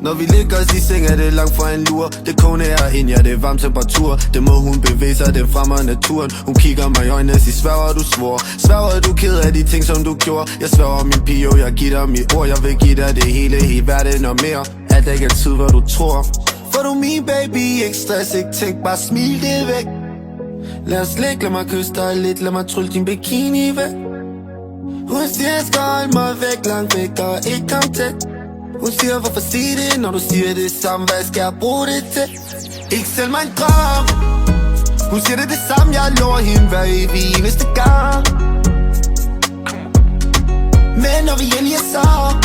Når vi ligger os i seng, er det langt fra en lur. Det kone er ind, ja, det er varm temperatur. Det må hun bevæge sig, det fremmer naturen. Hun kigger mig i øjnene og siger, sværger du svor. Sværger du ked af de ting, som du gjorde. Jeg sværger min pige, jeg giver dig mit ord. Jeg vil give dig det hele verden og mere. Alt er ikke altid, hvad du tror. For du min baby, ikke stress, ikke tænk, bare smil det væk. Lad os ligge, lad mig kysse dig lidt, lad mig trylle din bikini væk. Hun siger, jeg skal holde mig væk, langt væk og ikke komme tæt. Hun siger, hvorfor sige det, når du siger det samme, hvad skal jeg bruge det til? Ikke selv mig en drøm. Hun siger det samme, jeg lover hende hver evig eneste gang. Men når vi endelig er sammen,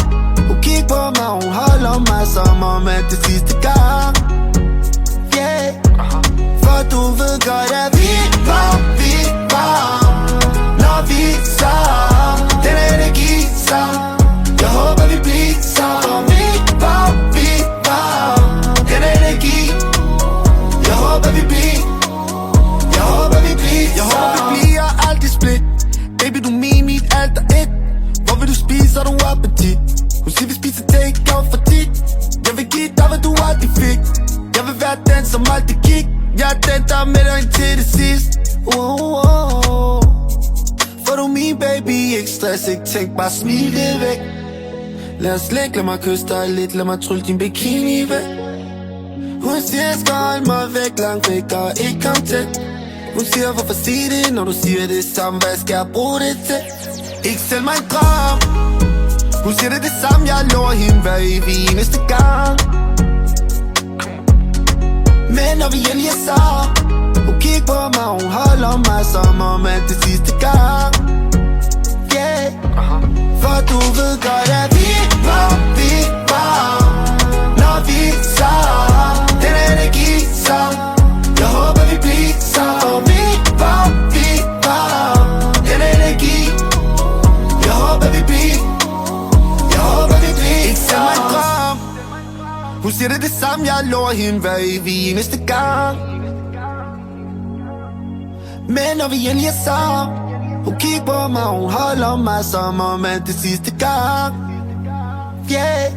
hun kigger på mig, hun holder mig som om at det sidste gang. Yeah. For du ved godt, at vi var, når vi sammen. Den energi sammen. Jeg håber vi bliver sammen. Vi var, den energi. Jeg håber vi bliver. Jeg håber vi bliver altid split. Baby du min, mit alt er et. Hvor vil du spise, har du appetit? Hun siger vi spiser take out for tit. Jeg vil give dig hvad du aldrig fik. Jeg vil være den som aldrig gik. Jeg er den der er med dig indtil det sidst. For du min baby, ikke stress, ikke tænk, bare smil det væk. Lad os ligge, lad mig kysse dig lidt, lad mig trylle din bikini væk. Hun siger, jeg skal holde mig væk, langt væk og ikke komme tæt. Hun siger, hvorfor sige det, når du siger det samme, hvad skal jeg bruge det til? Ikke selv mig en drøm. Hun siger det samme, jeg lover hende hver evig eneste gang. Men når vi endelig er sammen, hun kigger på mig, hun holder mig som om at det sidste gang. Yeah. For du ved godt, at vi var, når vi sammen. Den energi sammen. Jeg håber vi bliver sammen. Vi var, den energi. Jeg håber vi bliver. Jeg håber vi bliver. Ikke selv mig en drøm. Hun siger det samme, jeg lover hende hver evig eneste gang. Men når vi endelig er sammen, hun kigger på mig, hun holder mig som om at det sidste gang. Yeah.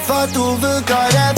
For du ved godt, at